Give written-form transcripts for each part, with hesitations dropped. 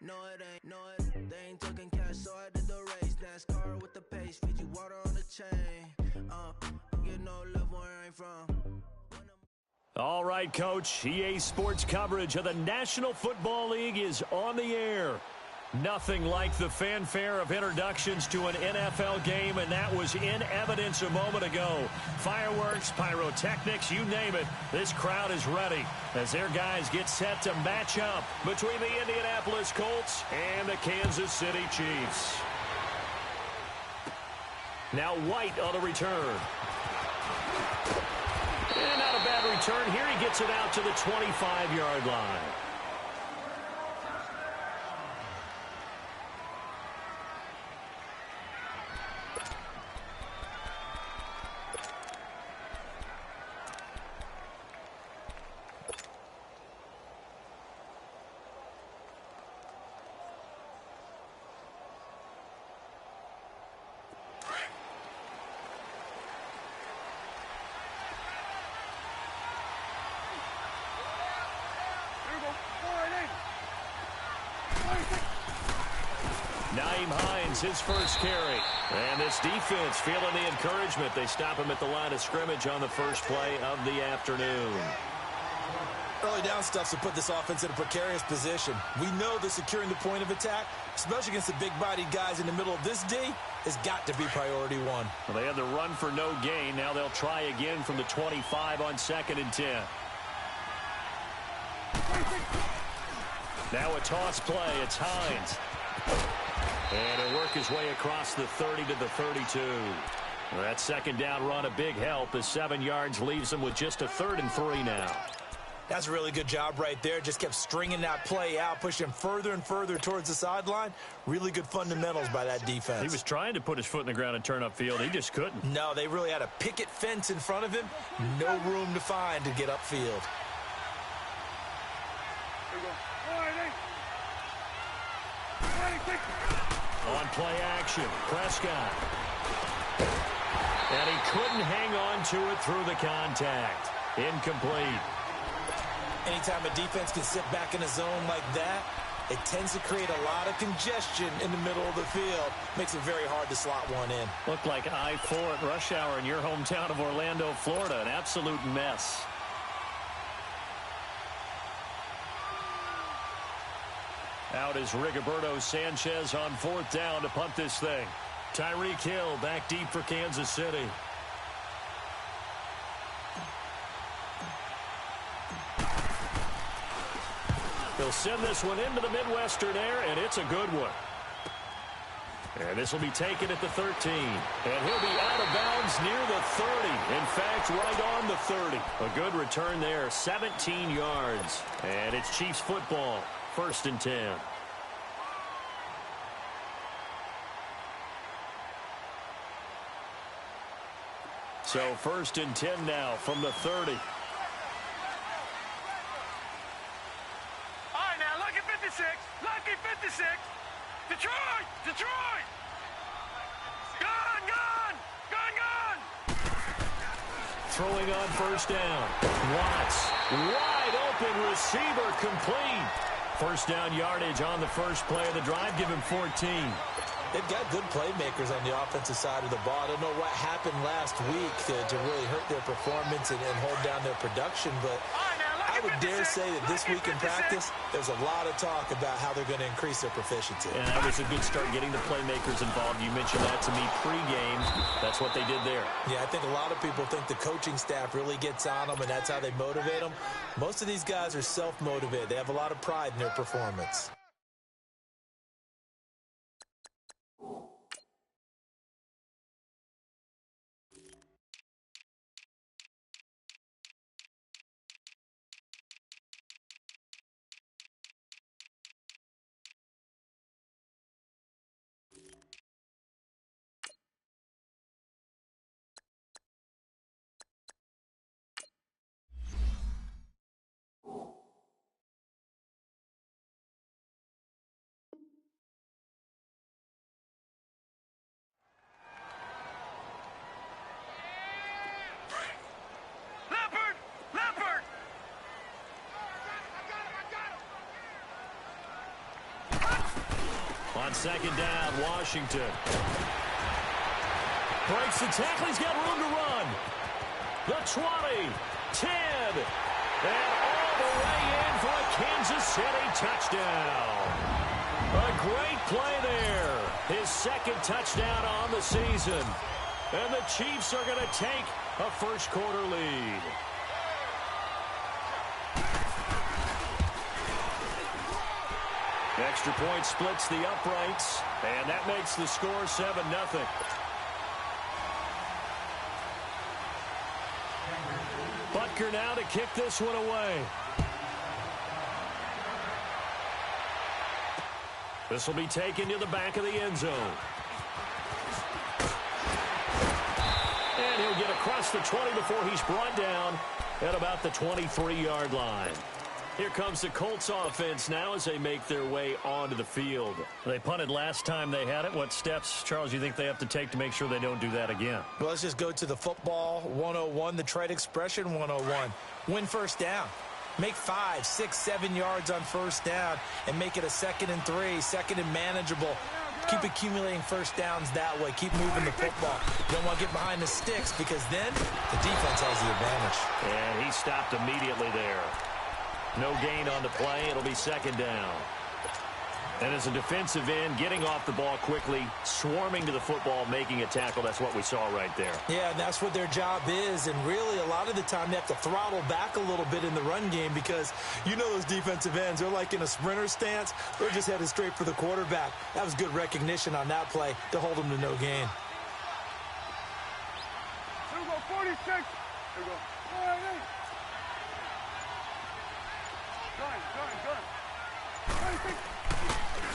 No, it ain't, no, it, they ain't taking cash, so I did the race. NASCAR with the pace, Fiji water on the chain. You know, love where I ain't from. All right, Coach. EA Sports coverage of the National Football League is on the air. Nothing like the fanfare of introductions to an NFL game, and that was in evidence a moment ago. Fireworks, pyrotechnics, you name it. This crowd is ready as their guys get set to match up between the Indianapolis Colts and the Kansas City Chiefs. Now White on the return. And not a bad return here. He gets it out to the 25-yard line. His first carry. And this defense feeling the encouragement. They stop him at the line of scrimmage on the first play of the afternoon. Early down stuff to put this offense in a precarious position. We know that securing the point of attack, especially against the big-bodied guys in the middle of this D, has got to be priority one. Well, they had the run for no gain. Now they'll try again from the 25 on 2nd and 10. Now a toss play. It's Hines. And he'll work his way across the 30 to the 32. That second down run, a big help as 7 yards leaves him with just a 3rd and 3 now. That's a really good job right there. Just kept stringing that play out, pushing him further and further towards the sideline. Really good fundamentals by that defense. He was trying to put his foot in the ground and turn upfield. He just couldn't. No, they really had a picket fence in front of him. No room to find to get upfield. On play action, Prescott. And he couldn't hang on to it through the contact. Incomplete. Anytime a defense can sit back in a zone like that, it tends to create a lot of congestion in the middle of the field. Makes it very hard to slot one in. Looked like I-4 at rush hour in your hometown of Orlando, Florida. An absolute mess. Out is Rigoberto Sanchez on 4th down to punt this thing. Tyreek Hill back deep for Kansas City. He'll send this one into the Midwestern air, and it's a good one. And this will be taken at the 13. And he'll be out of bounds near the 30. In fact, right on the 30. A good return there, 17 yards. And it's Chiefs football. 1st and 10. So 1st and 10 now from the 30. All right, now, lucky 56. Lucky 56. Detroit! Detroit! Gone! Gone! Gone! Gone! Throwing on 1st down. Watts. Wide open receiver complete. 1st down yardage on the first play of the drive. Give him 14. They've got good playmakers on the offensive side of the ball. I don't know what happened last week to really hurt their performance and hold down their production, but I would dare say that this week in practice, there's a lot of talk about how they're going to increase their proficiency. And that was a good start getting the playmakers involved. You mentioned that to me pregame. That's what they did there. Yeah, I think a lot of people think the coaching staff really gets on them, and that's how they motivate them. Most of these guys are self-motivated. They have a lot of pride in their performance. On second down, Washington. Breaks the tackle. He's got room to run. The 20, 10, and all the way in for a Kansas City touchdown. A great play there. His second touchdown on the season. And the Chiefs are going to take a first-quarter lead. Extra point splits the uprights, and that makes the score 7-0. Butker now to kick this one away. This will be taken to the back of the end zone. And he'll get across the 20 before he's brought down at about the 23-yard line. Here comes the Colts offense now as they make their way onto the field. They punted last time they had it. What steps, Charles, you think they have to take to make sure they don't do that again? Well, let's just go to the football 101, the trade expression 101. Win first down. Make 5, 6, 7 yards on first down and make it a 2nd and 3, 2nd and manageable. Keep accumulating first downs that way. Keep moving the football. You don't want to get behind the sticks because then the defense has the advantage. And he stopped immediately there. No gain on the play. It'll be second down. And as a defensive end, getting off the ball quickly, swarming to the football, making a tackle, that's what we saw right there. Yeah, and that's what their job is. And really, a lot of the time, they have to throttle back a little bit in the run game because you know those defensive ends, they're like in a sprinter stance. They're just headed straight for the quarterback. That was good recognition on that play to hold them to no gain. Here we go, 46. Here we go. All right, hey.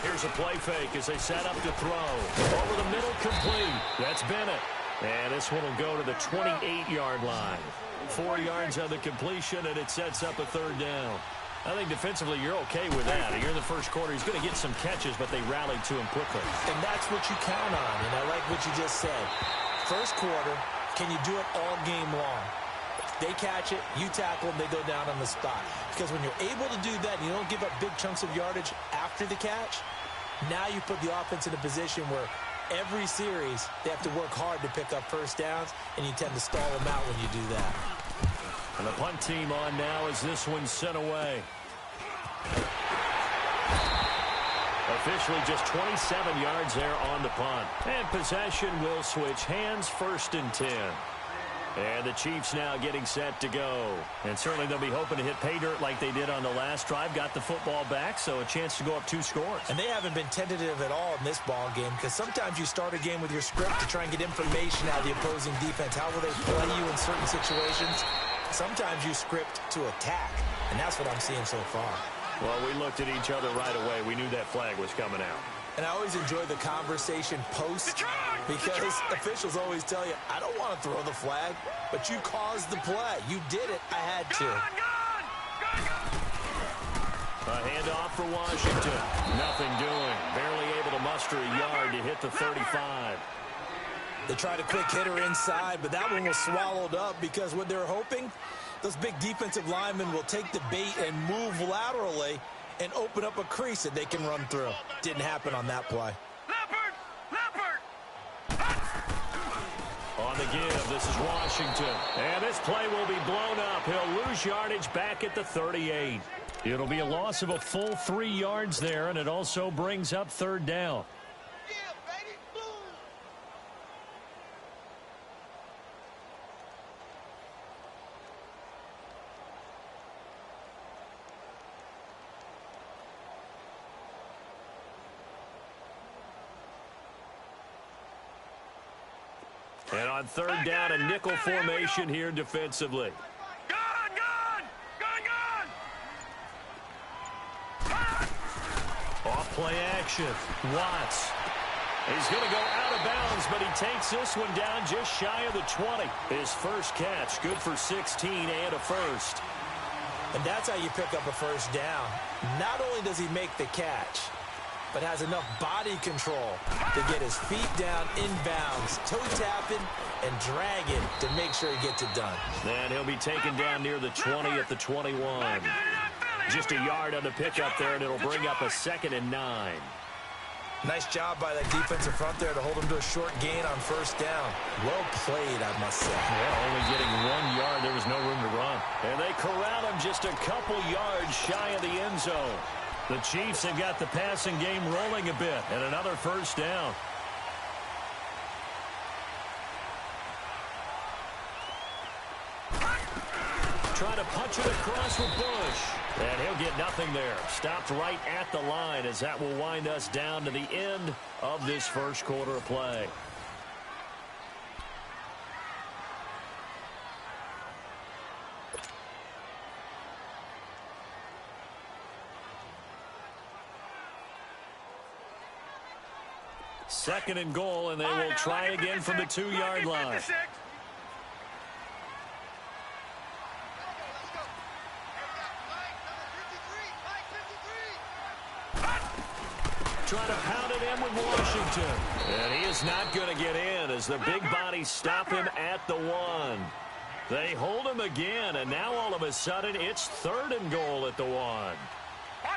Here's a play fake as they set up to throw. Over the middle, complete. That's Bennett. And this one will go to the 28-yard line. 4 yards on the completion, and it sets up a third down. I think defensively you're okay with that. You're in the first quarter. He's going to get some catches, but they rallied to him quickly. And that's what you count on, and I like what you just said. First quarter, can you do it all game long? They catch it, you tackle them, they go down on the spot. Because when you're able to do that and you don't give up big chunks of yardage after the catch, now you put the offense in a position where every series they have to work hard to pick up first downs, and you tend to stall them out when you do that. And the punt team on now as this one's sent away. Officially just 27 yards there on the punt. And possession will switch hands, 1st and 10. And the Chiefs now getting set to go. And certainly they'll be hoping to hit pay dirt like they did on the last drive. Got the football back, so a chance to go up 2 scores. And they haven't been tentative at all in this ball game because sometimes you start a game with your script to try and get information out of the opposing defense. How will they play you in certain situations? Sometimes you script to attack, and that's what I'm seeing so far. Well, we looked at each other right away. We knew that flag was coming out. And I always enjoy the conversation post because officials always tell you, I don't want to throw the flag, but you caused the play. You did it. I had to. A handoff for Washington. Nothing doing. Barely able to muster a yard to hit the 35. They tried a quick hitter inside, but that one was swallowed up because what they're hoping, those big defensive linemen will take the bait and move laterally and open up a crease that they can run through. Didn't happen on that play. On the give, this is Washington. And this play will be blown up. He'll lose yardage back at the 38. It'll be a loss of a full 3 yards there, and it also brings up 3rd down. And on 3rd down, a nickel formation here defensively. Off play action. Watts. He's going to go out of bounds, but he takes this one down just shy of the 20. His first catch, good for 16 and a first. And that's how you pick up a first down. Not only does he make the catch, but has enough body control to get his feet down inbounds, toe tapping and dragging to make sure he gets it done. And he'll be taken down near the 20 at the 21. Just a yard on the pickup there, and it'll bring up a 2nd and 9. Nice job by that defensive front there to hold him to a short gain on first down. Well played, I must say. Yeah, only getting 1 yard. There was no room to run. And they corral him just a couple yards shy of the end zone. The Chiefs have got the passing game rolling a bit, and another first down. Trying to punch it across with Bush. And he'll get nothing there. Stopped right at the line as that will wind us down to the end of this first quarter of play. Second and goal, and they will try again from the 2-yard line. Trying to pound it in with Washington. And he is not going to get in as the big bodies stop him at the 1. They hold him again, and now all of a sudden it's third and goal at the 1. Watch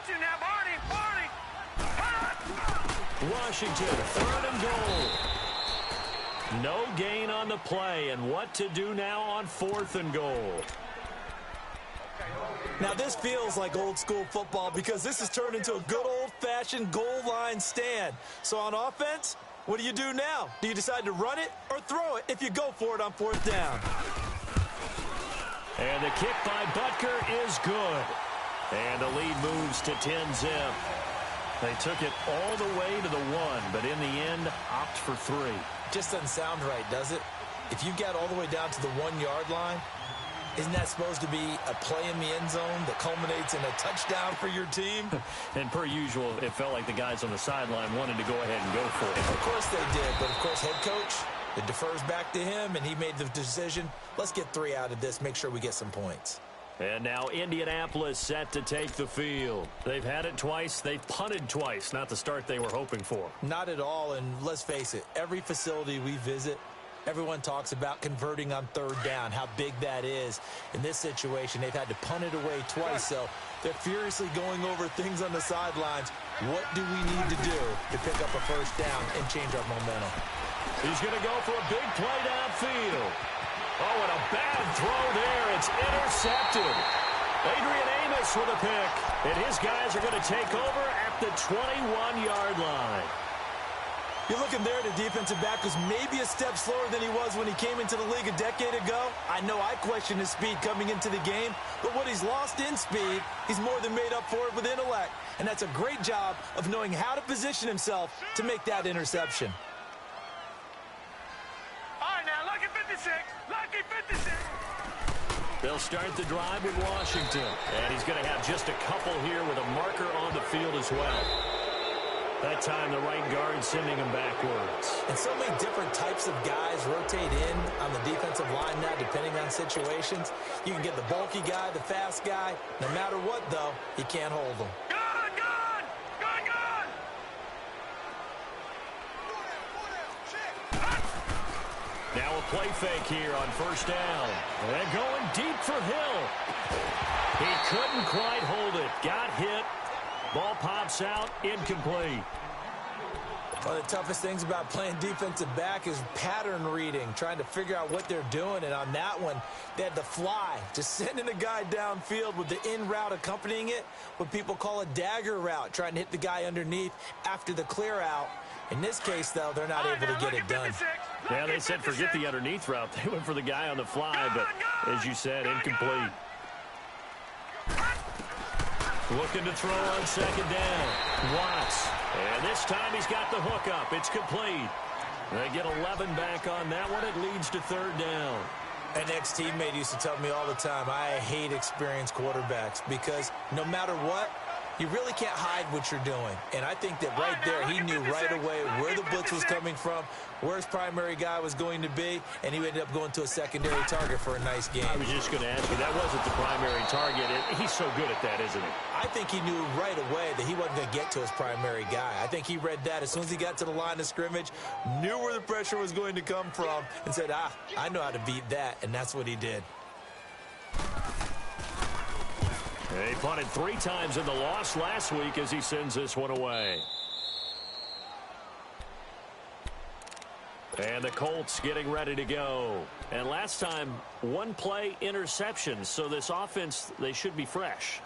it now, Barney! Washington, third and goal. No gain on the play, and what to do now on fourth and goal. Now, this feels like old-school football because this has turned into a good old-fashioned goal line stand. So on offense, what do you do now? Do you decide to run it or throw it if you go for it on fourth down? And the kick by Butker is good. And the lead moves to 10-zip. They took it all the way to the 1, but in the end, opt for 3. Just doesn't sound right, does it? If you get all the way down to the 1-yard line, isn't that supposed to be a play in the end zone that culminates in a touchdown for your team? And per usual, it felt like the guys on the sideline wanted to go ahead and go for it. Of course they did, but of course head coach, it defers back to him, and he made the decision, let's get 3 out of this, make sure we get some points. And now Indianapolis set to take the field. They've had it twice. They've punted twice. Not the start they were hoping for. Not at all, and let's face it, every facility we visit, everyone talks about converting on third down, how big that is. In this situation, they've had to punt it away twice, so they're furiously going over things on the sidelines. What do we need to do to pick up a first down and change our momentum? He's going to go for a big play downfield. Oh, and a bad throw there. It's intercepted. Adrian Amos with a pick. And his guys are going to take over at the 21-yard line. You're looking there at a defensive back who's maybe a step slower than he was when he came into the league a decade ago. I know I questioned his speed coming into the game, but what he's lost in speed, he's more than made up for it with intellect. And that's a great job of knowing how to position himself to make that interception. All right, now, lucky 56. Lucky 56. They'll start the drive with Washington. And he's going to have just a couple here with a marker on the field as well. That time, the right guard sending him backwards. And so many different types of guys rotate in on the defensive line now, depending on situations. You can get the bulky guy, the fast guy. No matter what, though, he can't hold them. Gone, gone! Gone, gone! Now a play fake here on first down. And going deep for Hill. He couldn't quite hold it. Got hit. Ball pops out, incomplete. One of the toughest things about playing defensive back is pattern reading, trying to figure out what they're doing. And on that one, they had the fly, just sending the guy downfield with the in route accompanying it, what people call a dagger route, trying to hit the guy underneath after the clear out. In this case, though, they're not able to get it done. Yeah, they said forget the underneath route. They went for the guy on the fly, but as you said, incomplete. Looking to throw on second down. Watts. And this time he's got the hook up. It's complete. They get 11 back on that one. It leads to third down. An ex-teammate used to tell me all the time, I hate experienced quarterbacks because no matter what, you really can't hide what you're doing. And I think that right there, he knew right away where the blitz was coming from, where his primary guy was going to be, and he ended up going to a secondary target for a nice game. I was just going to ask you, that wasn't the primary target. He's so good at that, isn't he? I think he knew right away that he wasn't going to get to his primary guy. I think he read that as soon as he got to the line of scrimmage, knew where the pressure was going to come from, and said, I know how to beat that, and that's what he did. He punted 3 times in the loss last week as he sends this one away. And the Colts getting ready to go. And last time, one play interception. So this offense, they should be fresh.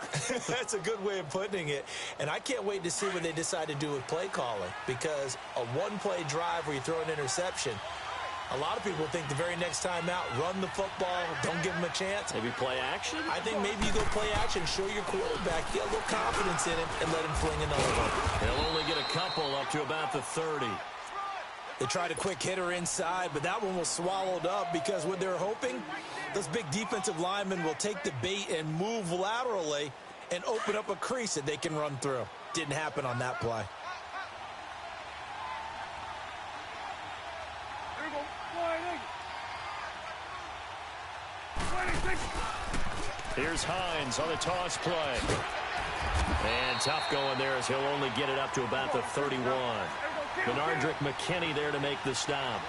That's a good way of putting it. And I can't wait to see what they decide to do with play calling. Because a one-play drive where you throw an interception, a lot of people think the very next time out, run the football, don't give them a chance. Maybe play action? I think maybe you go play action, show your quarterback, get a little confidence in him, and let him fling another one. He'll only get a couple up to about the 30. They tried a quick hitter inside, but that one was swallowed up because what they're hoping, those big defensive linemen will take the bait and move laterally and open up a crease that they can run through. Didn't happen on that play. Here's Hines on the toss play. And tough going there as he'll only get it up to about the 31. Benardrick McKinney there to make the stop.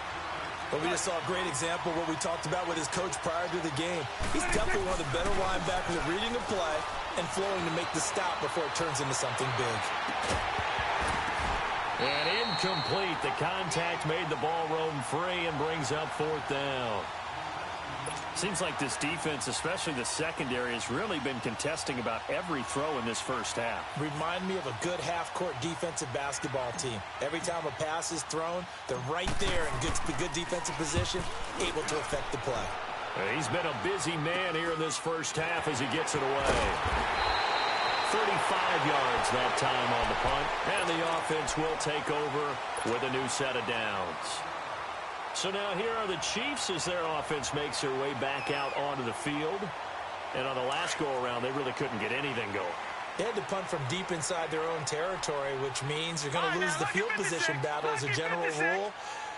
But we just saw a great example of what we talked about with his coach prior to the game. He's definitely one of the better linebackers at reading a play and flowing to make the stop before it turns into something big. And incomplete. The contact made the ball roam free and brings up 4th down. Seems like this defense, especially the secondary, has really been contesting about every throw in this first half. Remind me of a good half-court defensive basketball team. Every time a pass is thrown, they're right there in good defensive position, able to affect the play. He's been a busy man here in this first half as he gets it away. 35 yards that time on the punt, and the offense will take over with a new set of downs. So now here are the Chiefs as their offense makes their way back out onto the field. And on the last go-around, they really couldn't get anything going. They had to punt from deep inside their own territory, which means you're going to lose the field position battle as a general rule.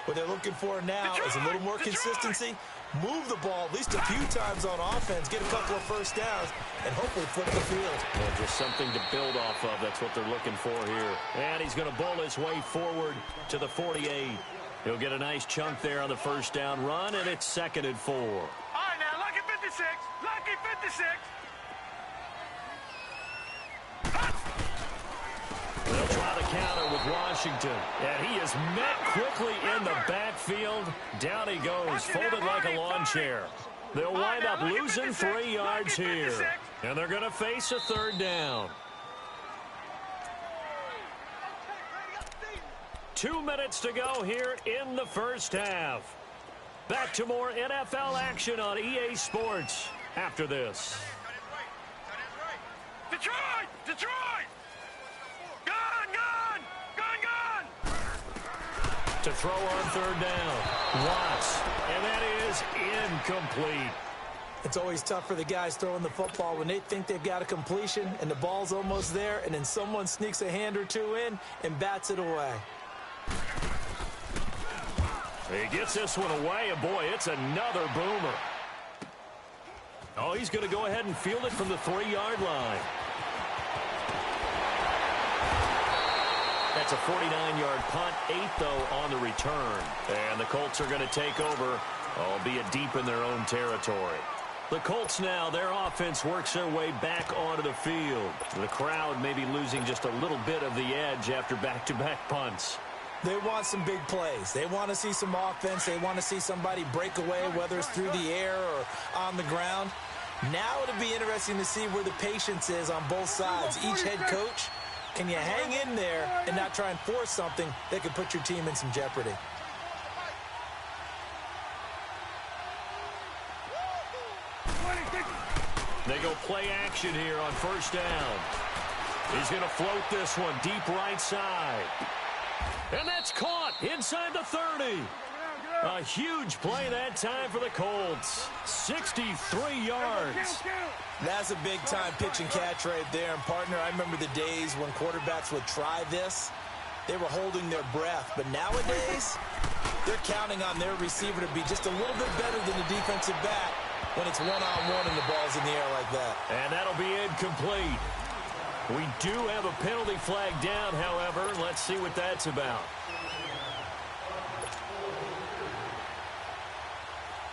What they're looking for now is a little more consistency, move the ball at least a few times on offense, get a couple of first downs, and hopefully flip the field. Well, just something to build off of. That's what they're looking for here. And he's going to bowl his way forward to the 48. He'll get a nice chunk there on the first down run, and it's 2nd and 4. All right, now, lucky 56. Lucky 56. They'll try the counter with Washington. And he is met quickly in the backfield. Down he goes, folded like a lawn chair. They'll wind up losing 3 yards here. And they're going to face a 3rd down. 2 minutes to go here in the first half. Back to more NFL action on EA Sports after this. Detroit! Detroit! Gone! Gone! Gone! Gone! To throw on 3rd down. Watts. And that is incomplete. It's always tough for the guys throwing the football when they think they've got a completion and the ball's almost there, and then someone sneaks a hand or two in and bats it away. He gets this one away, and boy, it's another boomer. Oh, he's going to go ahead and field it from the 3-yard line. That's a 49-yard punt, 8 though on the return. And the Colts are going to take over, albeit deep in their own territory. The Colts now, their offense works their way back onto the field. The crowd may be losing just a little bit of the edge after back-to-back punts. They want some big plays. They want to see some offense. They want to see somebody break away, whether it's through the air or on the ground. Now it'll be interesting to see where the patience is on both sides. Each head coach, can you hang in there and not try and force something that could put your team in some jeopardy? They go play action here on 1st down. He's going to float this one deep right side. And that's caught inside the 30. A huge play that time for the Colts. 63 yards. That's a big-time pitch and catch right there. And, partner, I remember the days when quarterbacks would try this. They were holding their breath. But nowadays, they're counting on their receiver to be just a little bit better than the defensive back when it's one-on-one and the ball's in the air like that. And that'll be incomplete. We do have a penalty flag down, however. Let's see what that's about.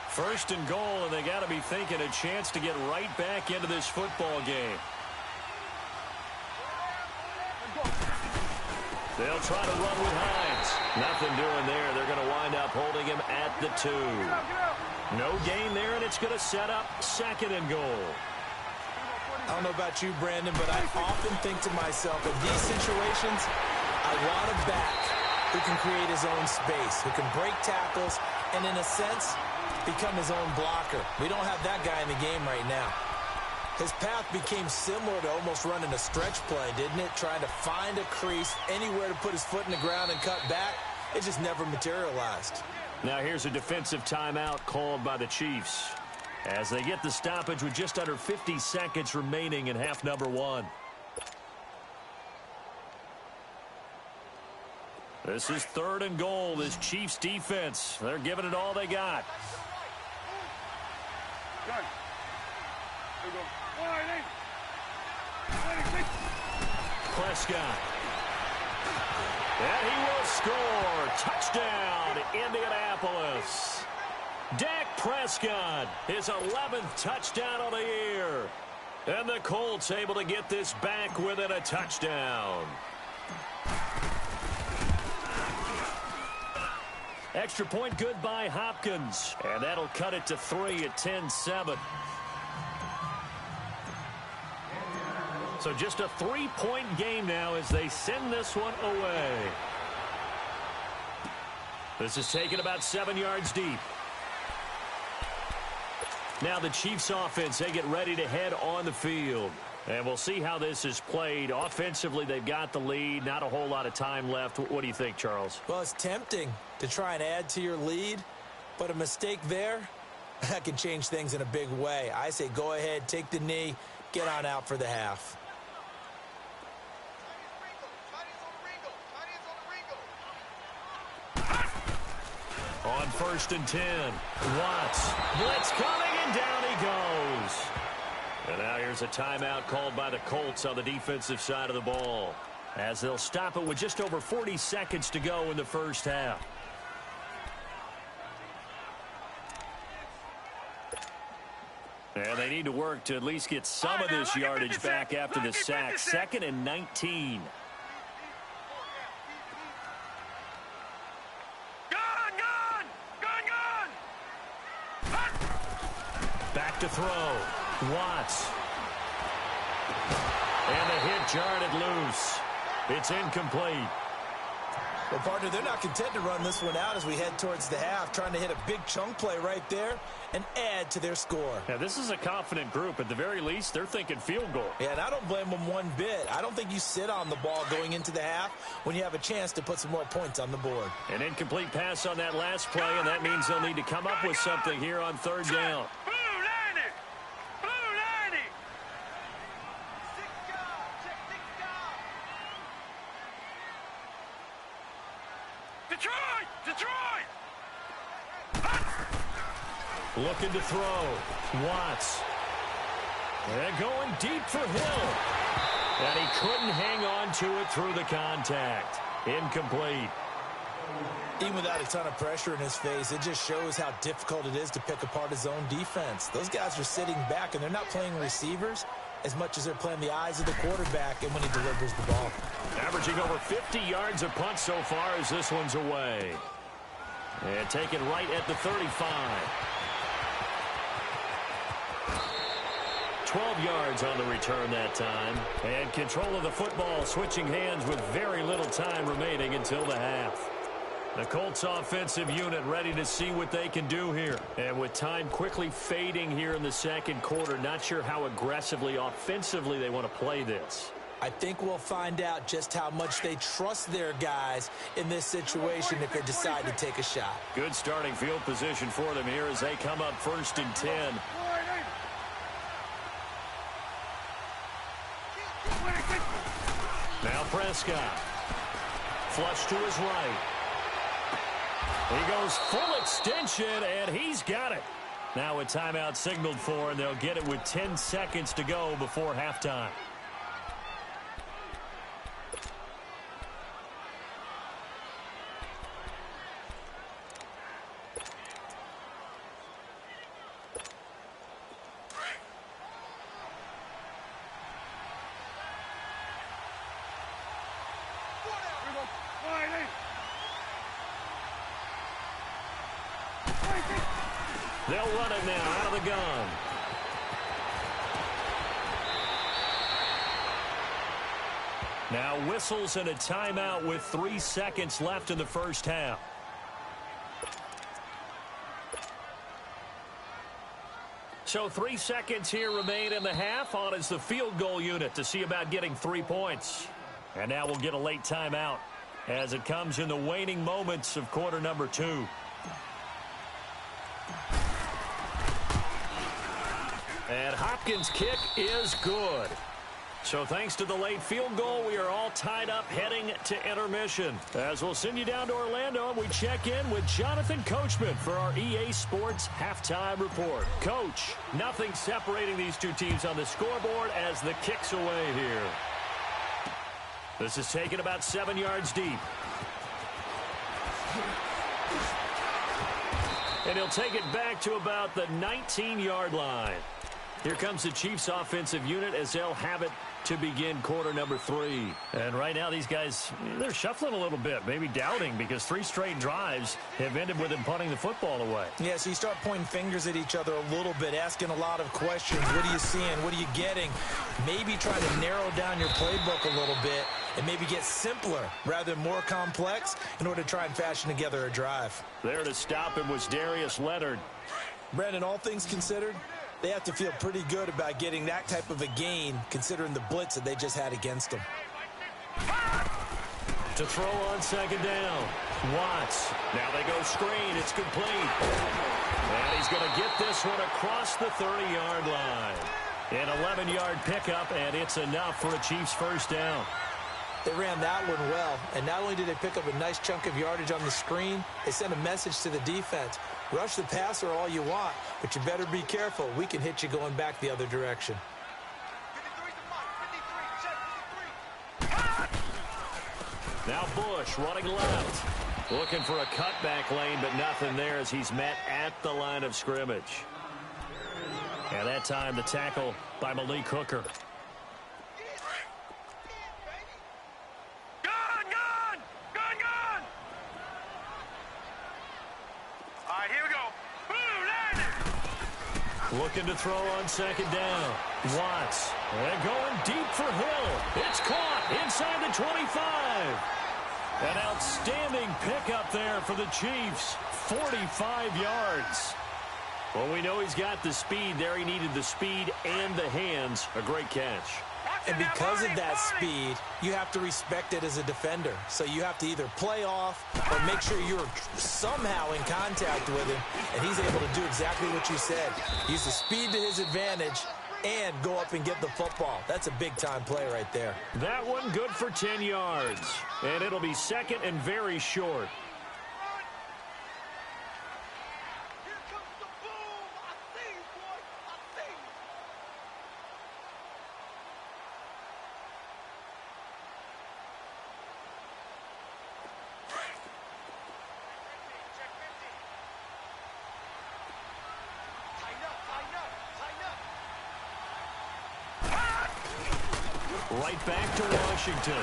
First and goal, and they got to be thinking a chance to get right back into this football game. They'll try to run with Hines. Nothing doing there. They're going to wind up holding him at the 2. No gain there, and it's going to set up 2nd and goal. I don't know about you, Brandon, but I often think to myself, in these situations, I want a back who can create his own space, who can break tackles, and in a sense, become his own blocker. We don't have that guy in the game right now. His path became similar to almost running a stretch play, didn't it? Trying to find a crease, anywhere to put his foot in the ground and cut back. It just never materialized. Now here's a defensive timeout called by the Chiefs as they get the stoppage with just under 50 seconds remaining in half number 1. This is 3rd and goal. This Chiefs defense, they're giving it all they got. Good. There we go. Prescott. And he will score. Touchdown, Indianapolis. Dak Prescott, his 11th touchdown of the year. And the Colts able to get this back within a touchdown. Extra point good by Hopkins. And that'll cut it to 3 at 10-7. So just a 3-point game now as they send this one away. This is taken about 7 yards deep. Now the Chiefs offense, they get ready to head on the field. And we'll see how this is played. Offensively, they've got the lead. Not a whole lot of time left. What do you think, Charles? Well, it's tempting to try and add to your lead, but a mistake there, that can change things in a big way. I say go ahead, take the knee, get on out for the half. On 1st and 10, Watts. Blitz coming, and down he goes. And now here's a timeout called by the Colts on the defensive side of the ball, as they'll stop it with just over 40 seconds to go in the first half. And they need to work to at least get some of this yardage back after the sack. 2nd and 19. Back to throw. Watts. And the hit jarred it loose. It's incomplete. Well, partner, they're not content to run this one out as we head towards the half, trying to hit a big chunk play right there and add to their score. Yeah, this is a confident group. At the very least, they're thinking field goal. Yeah, and I don't blame them one bit. I don't think you sit on the ball going into the half when you have a chance to put some more points on the board. An incomplete pass on that last play, and that means they'll need to come up with something here on 3rd down. Detroit! Looking to throw. Watts. And going deep for Hill. And he couldn't hang on to it through the contact. Incomplete. Even without a ton of pressure in his face, it just shows how difficult it is to pick apart his own defense. Those guys are sitting back, and they're not playing receivers as much as they're playing the eyes of the quarterback and when he delivers the ball. Averaging over 50 yards a punt so far as this one's away. And taken right at the 35. 12 yards on the return that time. And control of the football switching hands with very little time remaining until the half. The Colts offensive unit ready to see what they can do here. And with time quickly fading here in the second quarter, not sure how aggressively, offensively they want to play this. I think we'll find out just how much they trust their guys in this situation if they decide to take a shot. Good starting field position for them here as they come up 1st and 10. Now Prescott. Flush to his right. He goes full extension, and he's got it. Now a timeout signaled for, and they'll get it with 10 seconds to go before halftime. They'll run it now out of the gun. Now whistles and a timeout with 3 seconds left in the first half. So 3 seconds here remain in the half. On is the field goal unit to see about getting 3 points. And now we'll get a late timeout as it comes in the waning moments of quarter number 2. And Hopkins' kick is good. So thanks to the late field goal, we are all tied up heading to intermission. As we'll send you down to Orlando, and we check in with Jonathan Coachman for our EA Sports Halftime Report. Coach, nothing separating these two teams on the scoreboard as the kick's away here. This is taken about 7 yards deep. And he'll take it back to about the 19-yard line. Here comes the Chiefs offensive unit as they'll have it to begin quarter number 3. And right now these guys, they're shuffling a little bit, maybe doubting, because 3 straight drives have ended with them punting the football away. Yeah, so you start pointing fingers at each other a little bit, asking a lot of questions. What are you seeing? What are you getting? Maybe try to narrow down your playbook a little bit and maybe get simpler rather than more complex in order to try and fashion together a drive. There to stop him was Darius Leonard. Brandon, all things considered, they have to feel pretty good about getting that type of a gain considering the blitz that they just had against them. To throw on second down. Watts. Now they go screen. It's complete. And he's going to get this one across the 30-yard line. An 11-yard pickup, and it's enough for a Chiefs first down. They ran that one well, and not only did they pick up a nice chunk of yardage on the screen, they sent a message to the defense. Rush the passer all you want, but you better be careful. We can hit you going back the other direction. Now Bush running left. Looking for a cutback lane, but nothing there as he's met at the line of scrimmage. And that time the tackle by Malik Hooker. Looking to throw on second down. Watts. And going deep for Hill. It's caught inside the 25. An outstanding pickup there for the Chiefs. 45 yards. Well, we know he's got the speed there. He needed the speed and the hands. A great catch. And because of that speed, you have to respect it as a defender. So you have to either play off or make sure you're somehow in contact with him, and he's able to do exactly what you said. Use the speed to his advantage and go up and get the football. That's a big-time play right there. That one good for 10 yards, and it'll be second and very short. Right back to Washington.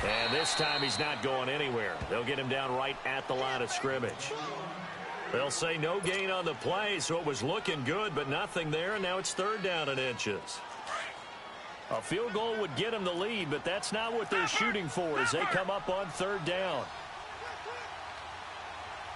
And this time he's not going anywhere. They'll get him down right at the line of scrimmage. They'll say no gain on the play, so it was looking good, but nothing there, and now it's third down and inches. A field goal would get him the lead, but that's not what they're shooting for as they come up on third down.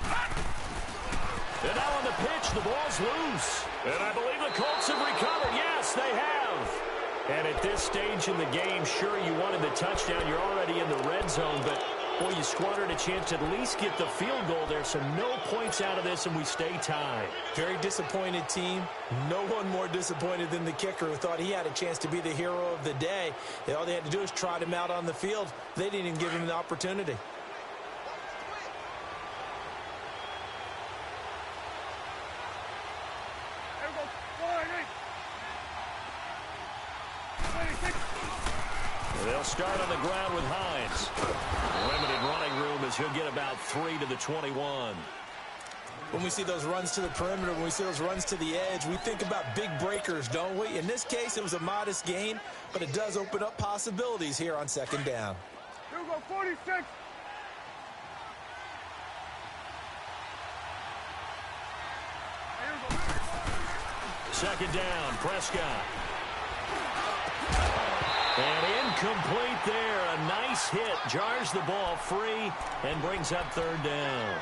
And now on the pitch, the ball's loose. And I believe the Colts have recovered. Yes, they have. And at this stage in the game, sure, you wanted the touchdown. You're already in the red zone, but, boy, you squandered a chance to at least get the field goal there, so no points out of this, and we stay tied. Very disappointed team. No one more disappointed than the kicker who thought he had a chance to be the hero of the day. All they had to do was trot him out on the field. They didn't even give him the opportunity. They'll start on the ground with Hines. Limited running room as he'll get about 3 to the 21. When we see those runs to the perimeter, when we see those runs to the edge, we think about big breakers, don't we? In this case, it was a modest gain, but it does open up possibilities here on second down. Here we go, 46. Second down, Prescott. And incomplete there. A nice hit. Jars the ball free and brings up third down.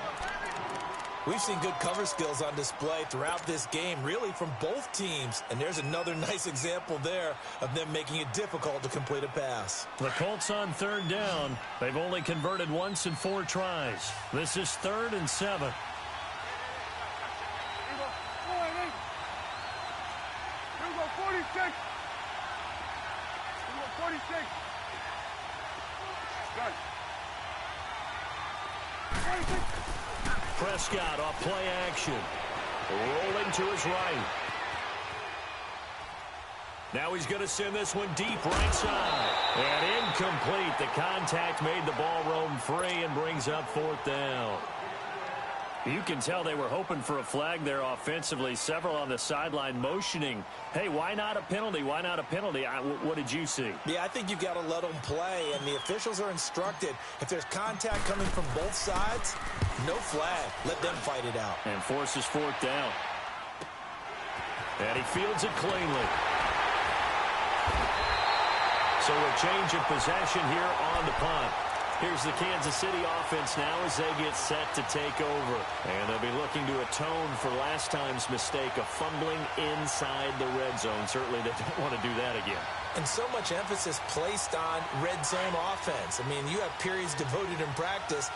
We've seen good cover skills on display throughout this game, really from both teams. And there's another nice example there of them making it difficult to complete a pass. The Colts on third down. They've only converted once in 4 tries. This is 3rd and 7. Here we go, 46. 46. Good. 46. Prescott off play action. Rolling to his right. Now he's going to send this one deep right side. And incomplete. The contact made the ball roam free and brings up 4th down. You can tell they were hoping for a flag there offensively. Several on the sideline motioning, hey, why not a penalty? Why not a penalty? What did you see? Yeah, I think you've got to let them play, and the officials are instructed. If there's contact coming from both sides, no flag. Let them fight it out. And forces 4th down. And he fields it cleanly. So a change of possession here on the punt. Here's the Kansas City offense now as they get set to take over. And they'll be looking to atone for last time's mistake of fumbling inside the red zone. Certainly they don't want to do that again. And so much emphasis placed on red zone offense. I mean, you have periods devoted in practice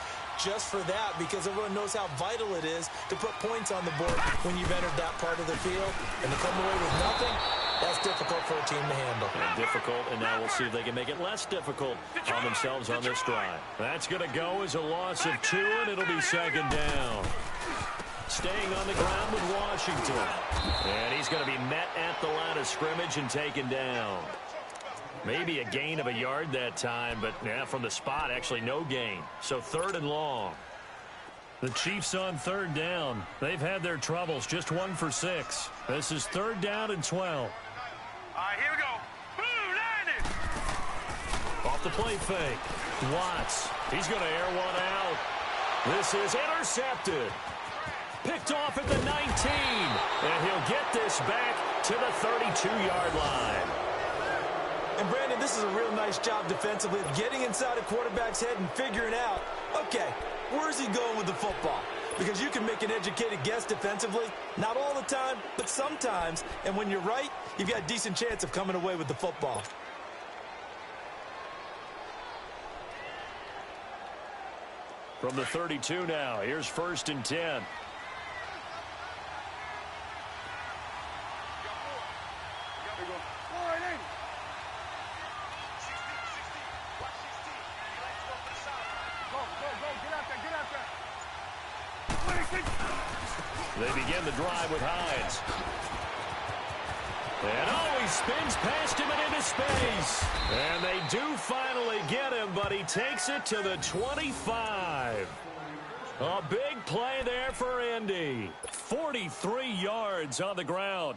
just for that because everyone knows how vital it is to put points on the board when you've entered that part of the field. And to come away with nothing, that's difficult for a team to handle. And difficult, and now we'll see if they can make it less difficult on themselves on this drive. That's going to go as a loss of 2, and it'll be 2nd down. Staying on the ground with Washington. And he's going to be met at the line of scrimmage and taken down. Maybe a gain of a yard that time, but yeah, from the spot, actually no gain. So 3rd and long. The Chiefs on 3rd down. They've had their troubles, just 1 for 6. This is 3rd down and 12. All right, here we go. Blue landed. Off the play fake. Watts. He's going to air one out. This is intercepted. Picked off at the 19. And he'll get this back to the 32-yard line. And, Brandon, this is a real nice job defensively of getting inside a quarterback's head and figuring out, okay, where's he going with the football? Because you can make an educated guess defensively, not all the time, but sometimes. And when you're right, you've got a decent chance of coming away with the football. From the 32 now, here's 1st and 10. They begin the drive with Hines. And he spins past him and into space. And they do finally get him, but he takes it to the 25. A big play there for Indy. 43 yards on the ground.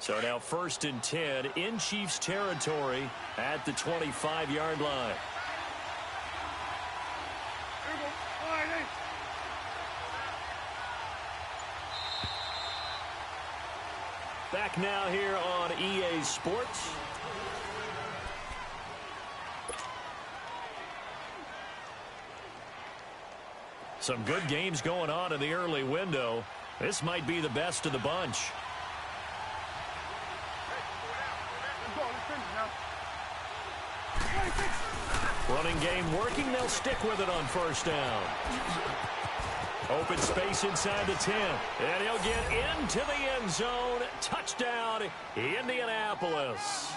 So now 1st and 10 in Chiefs territory at the 25-yard line. Back now here on EA Sports. Some good games going on in the early window. This might be the best of the bunch. Running game working. They'll stick with it on 1st down. Open space inside the 10. And he'll get into the end zone. Touchdown, Indianapolis.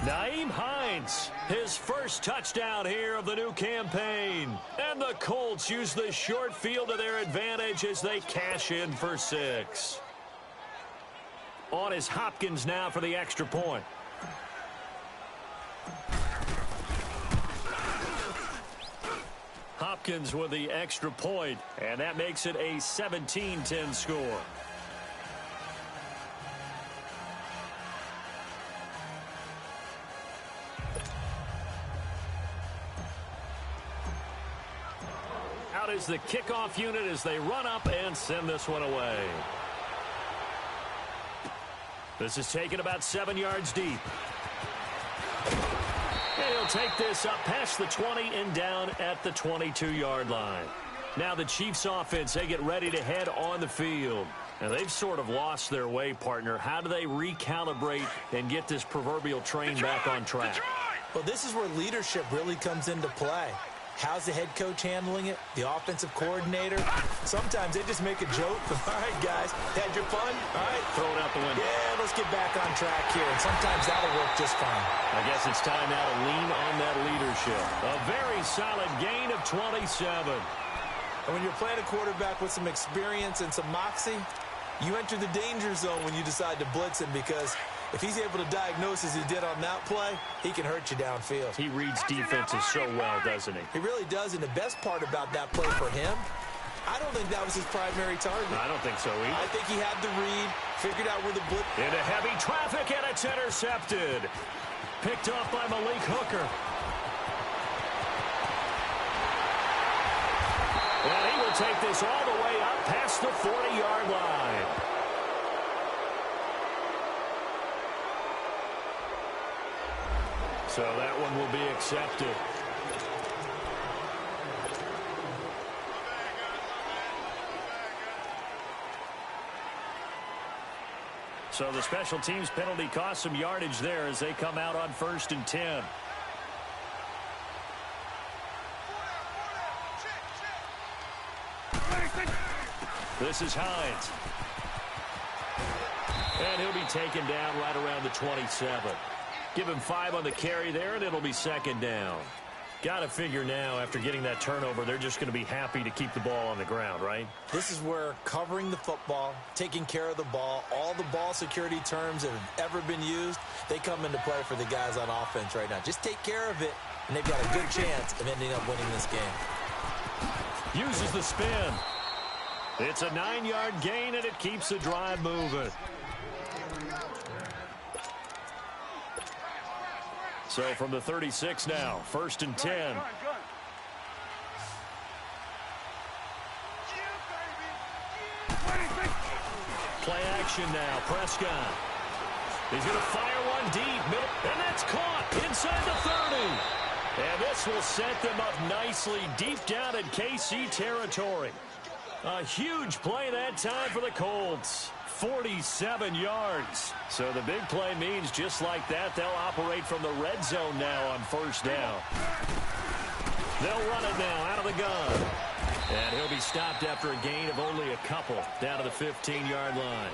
Nyheim Hines, his first touchdown here of the new campaign. And the Colts use the short field to their advantage as they cash in for 6. On is Hopkins now for the extra point. Hopkins with the extra point, and that makes it a 17-10 score. out as the kickoff unit as they run up and send this one away. This is taken about 7 yards deep. And he'll take this up past the 20 and down at the 22-yard line. Now the Chiefs offense, they get ready to head on the field. And they've sort of lost their way, partner. How do they recalibrate and get this proverbial train back on track? Well, this is where leadership really comes into play. How's the head coach handling it? The offensive coordinator? Sometimes they just make a joke. All right, guys, had your fun? All right. Throw it out the window. Yeah, let's get back on track here. And sometimes that'll work just fine. I guess it's time now to lean on that leadership. A very solid gain of 27. And when you're playing a quarterback with some experience and some moxie, you enter the danger zone when you decide to blitz him, because if he's able to diagnose as he did on that play, he can hurt you downfield. He reads defenses so well, doesn't he? He really does, and the best part about that play for him, I don't think that was his primary target. I don't think so either. I think he had the read, figured out where the blitz... Into heavy traffic, and it's intercepted. Picked off by Malik Hooker. And he will take this all the way up past the 40-yard line. So that one will be accepted. So the special teams penalty cost some yardage there as they come out on 1st and 10. This is Hines. And he'll be taken down right around the 27. Give him 5 on the carry there, and it'll be 2nd down. Got to figure now, after getting that turnover, they're just going to be happy to keep the ball on the ground, right? This is where covering the football, taking care of the ball, all the ball security terms that have ever been used, they come into play for the guys on offense right now. Just take care of it, and they've got a good chance of ending up winning this game. Uses the spin. It's a 9-yard gain, and it keeps the drive moving. So from the 36 now, 1st and 10. Play action now, Prescott. He's going to fire one deep, middle, and that's caught inside the 30. And this will set them up nicely deep down in KC territory. A huge play that time for the Colts. 47 yards. So the big play means just like that, they'll operate from the red zone now on 1st down. They'll run it now out of the gun. And he'll be stopped after a gain of only a couple down to the 15-yard line.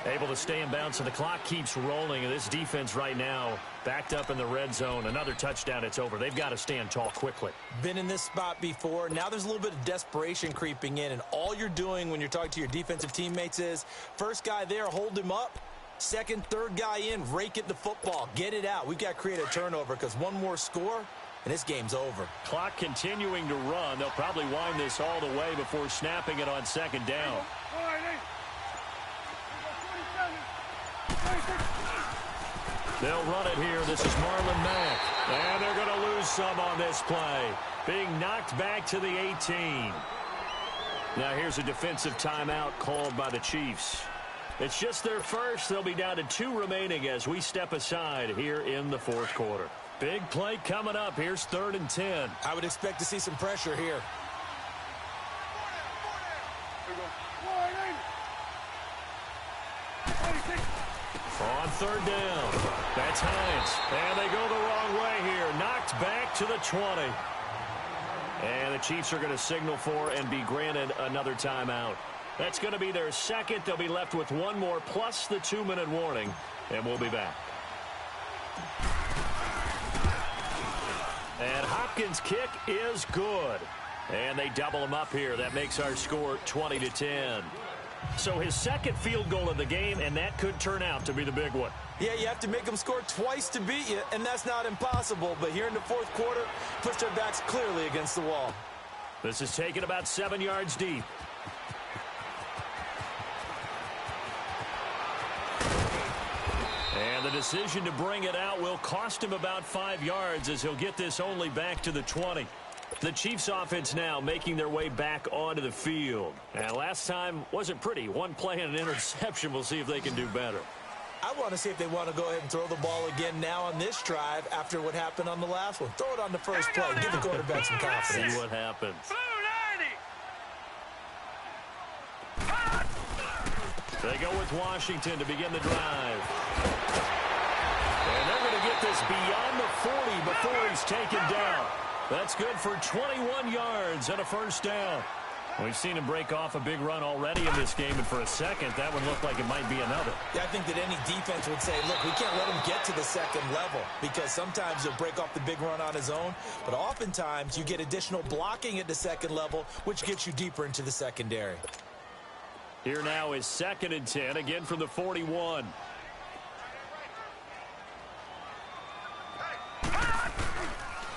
Able to stay in bounds, so the clock keeps rolling. And this defense right now backed up in the red zone. Another touchdown, it's over. They've got to stand tall quickly. Been in this spot before. Now there's a little bit of desperation creeping in. And all you're doing when you're talking to your defensive teammates is, first guy there, hold him up. Second, third guy in, rake at the football. Get it out. We've got to create a turnover, because one more score, and this game's over. Clock continuing to run. They'll probably wind this all the way before snapping it on 2nd down. They'll run it here. This is Marlon Mack. And they're going to lose some on this play. Being knocked back to the 18. Now here's a defensive timeout called by the Chiefs. It's just their first. They'll be down to 2 remaining as we step aside here in the 4th quarter. Big play coming up. Here's 3rd and 10. I would expect to see some pressure here. On 3rd down. That's Hines. And they go the wrong way here. Knocked back to the 20. And the Chiefs are going to signal for and be granted another timeout. That's going to be their 2nd. They'll be left with 1 more plus the 2-minute warning. And we'll be back. And Hopkins' kick is good. And they double him up here. That makes our score 20-10. So his 2nd field goal of the game, and that could turn out to be the big one. Yeah, you have to make them score twice to beat you, and that's not impossible. But here in the 4th quarter, push their backs clearly against the wall. This is taken about 7 yards deep. And the decision to bring it out will cost him about 5 yards as he'll get this only back to the 20. The Chiefs offense now making their way back onto the field. And last time wasn't pretty. One play and an interception. We'll see if they can do better. I want to see if they want to go ahead and throw the ball again now on this drive after what happened on the last one. Throw it on the first play. Give the quarterback some confidence. See what happens. They go with Washington to begin the drive. And they're going to get this beyond the 40 before he's taken down. That's good for 21 yards and a first down. We've seen him break off a big run already in this game, and for a second, that one looked like it might be another. Yeah, I think that any defense would say, look, we can't let him get to the second level because sometimes he'll break off the big run on his own, but oftentimes you get additional blocking at the second level, which gets you deeper into the secondary. Here now is 2nd and 10, again from the 41.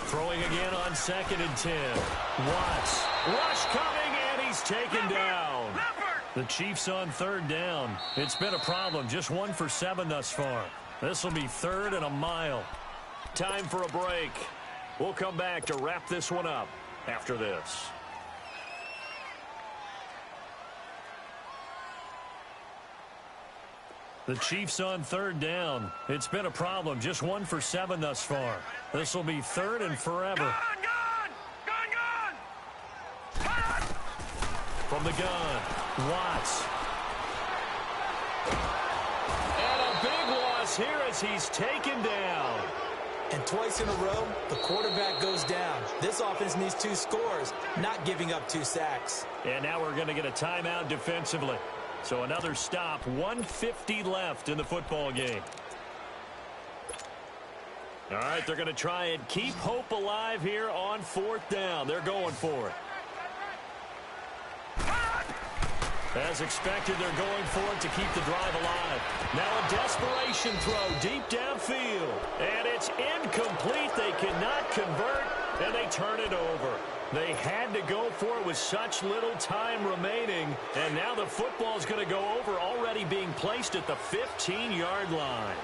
Throwing again on 2nd and 10. Watts. Rush coming, and he's taken down. The Chiefs on 3rd down. It's been a problem. Just 1 for 7 thus far. This will be 3rd and a mile. Time for a break. We'll come back to wrap this one up after this. The Chiefs on 3rd down. It's been a problem. Just 1 for 7 thus far. This will be 3rd and forever. Gone! From the gun, Watts. And a big loss here as he's taken down. And twice in a row, the quarterback goes down. This offense needs 2 scores, not giving up 2 sacks. And now we're going to get a timeout defensively. So another stop, 1:50 left in the football game. All right, they're going to try and keep hope alive here on 4th down. They're going for it. As expected, they're going for it to keep the drive alive. Now a desperation throw deep downfield. And it's incomplete. They cannot convert, and they turn it over. They had to go for it with such little time remaining. And now the football is going to go over, already being placed at the 15-yard line.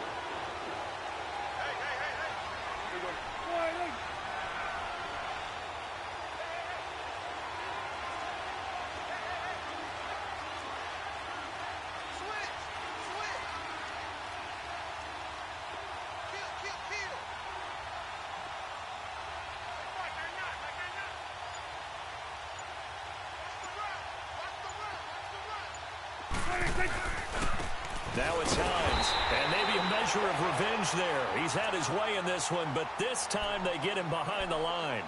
Now it's Hines, and maybe a measure of revenge there. He's had his way in this one, but this time they get him behind the line.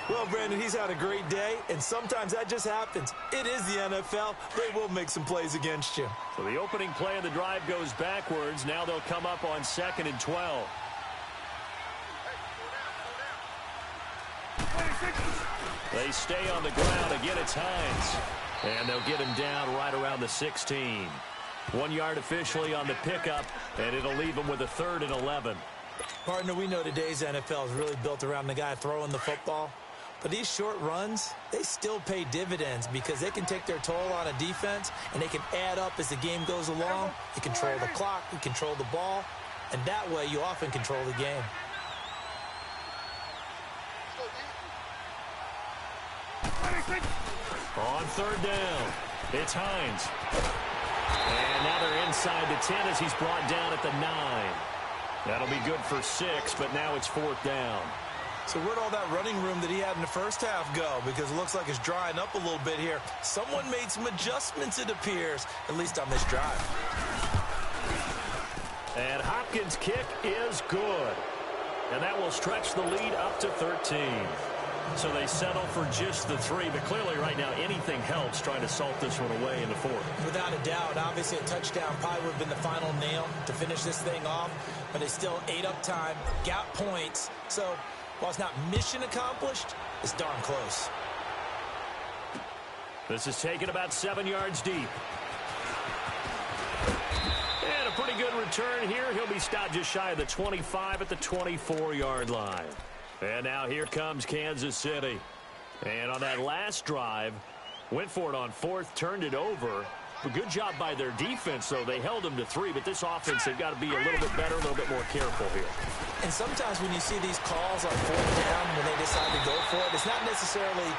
Well, Brandon, he's had a great day, and sometimes that just happens. It is the NFL. They will make some plays against you. So the opening play of the drive goes backwards. Now they'll come up on 2nd and 12. They stay on the ground. Again, it's Hines. And they'll get him down right around the 16. 1 yard officially on the pickup, and it'll leave him with a 3rd and 11. Partner, we know today's NFL is really built around the guy throwing the football. But these short runs, they still pay dividends because they can take their toll on a defense, and they can add up as the game goes along. You control the clock, you control the ball, and that way you often control the game. On 3rd down, it's Hines. And now they're inside the 10 as he's brought down at the 9. That'll be good for 6, but now it's 4th down. So where'd all that running room that he had in the first half go? Because it looks like it's drying up a little bit here. Someone made some adjustments, it appears, at least on this drive. And Hopkins' kick is good. And that will stretch the lead up to 13. So they settle for just the 3, but clearly right now anything helps trying to salt this one away in the 4th. Without a doubt, obviously a touchdown probably would have been the final nail to finish this thing off, but they still ate up time, got points. So while it's not mission accomplished, it's darn close. This is taken about 7 yards deep. And a pretty good return here. He'll be stopped just shy of the 25 at the 24-yard line. And now here comes Kansas City. And on that last drive, went for it on 4th, turned it over. A good job by their defense, though. They held them to 3, but this offense, they've got to be a little bit better, a little bit more careful here. And sometimes when you see these calls on 4th down, when they decide to go for it, it's not necessarily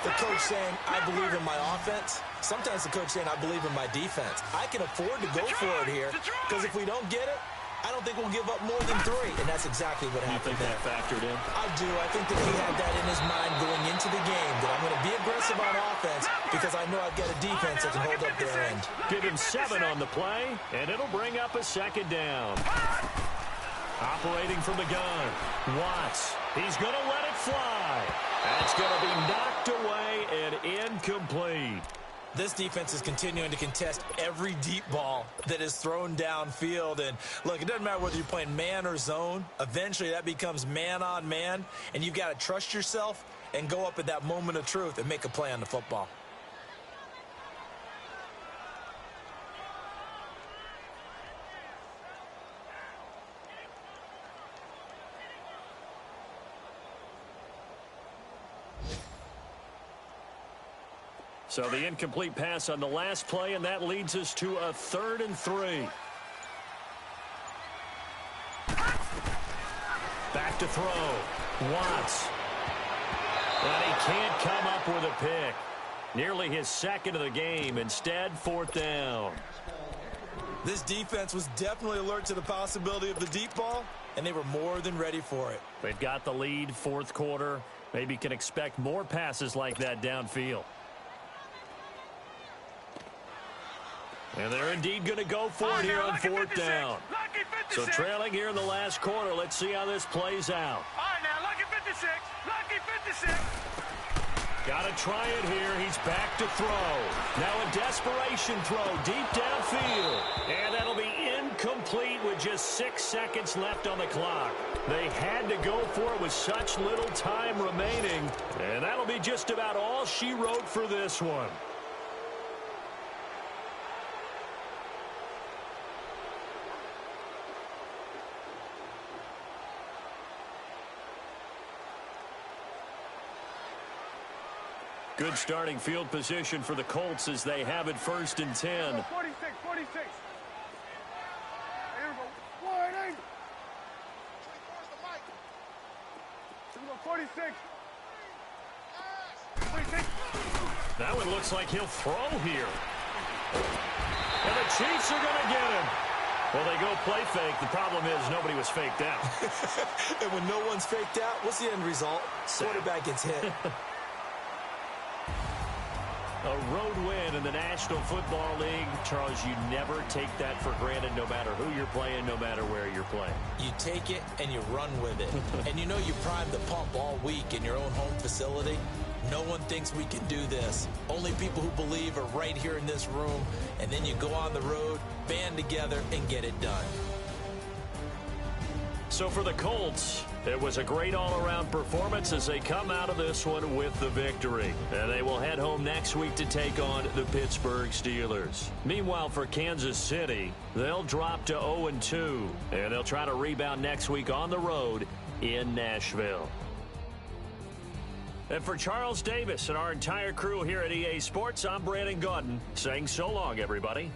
the coach saying, I believe in my offense. Sometimes the coach saying, I believe in my defense. I can afford to go for it here, because if we don't get it, I don't think we'll give up more than 3, and that's exactly what happened. You think that factored in? I do. I think that he had that in his mind going into the game, that I'm going to be aggressive on offense because I know I've got a defense that can hold up their end. Give him 7 on the play, and it'll bring up a 2nd down. Operating from the gun, Watts. He's going to let it fly. That's going to be knocked away and incomplete. This defense is continuing to contest every deep ball that is thrown downfield. And, look, it doesn't matter whether you're playing man or zone. Eventually, that becomes man-on-man, and you've got to trust yourself and go up at that moment of truth and make a play on the football. So the incomplete pass on the last play, and that leads us to a 3rd and 3. Back to throw. Watts. And he can't come up with a pick. Nearly his 2nd of the game. Instead, 4th down. This defense was definitely alert to the possibility of the deep ball, and they were more than ready for it. They've got the lead, 4th quarter. Maybe can expect more passes like that downfield. And they're indeed going to go for it here on 4th down. So trailing here in the last quarter. Let's see how this plays out. All right, now, lucky 56. Lucky 56. Got to try it here. He's back to throw. Now a desperation throw deep downfield. And that'll be incomplete with just 6 seconds left on the clock. They had to go for it with such little time remaining. And that'll be just about all she wrote for this one. Good starting field position for the Colts as they have it 1st and 10. 46, 46. Here we go. 180. Here we go, 46. 46. That one looks like he'll throw here. And the Chiefs are going to get him. Well, they go play fake. The problem is nobody was faked out. And when no one's faked out, what's the end result? Quarterback gets hit. A road win in the National Football League. Charles, you never take that for granted no matter who you're playing, no matter where you're playing. You take it and you run with it. And you know you primed the pump all week in your own home facility. No one thinks we can do this. Only people who believe are right here in this room. And then you go on the road, band together, and get it done. So for the Colts, it was a great all-around performance as they come out of this one with the victory. And they will head home next week to take on the Pittsburgh Steelers. Meanwhile, for Kansas City, they'll drop to 0-2, and they'll try to rebound next week on the road in Nashville. And for Charles Davis and our entire crew here at EA Sports, I'm Brandon Gaudin saying so long, everybody.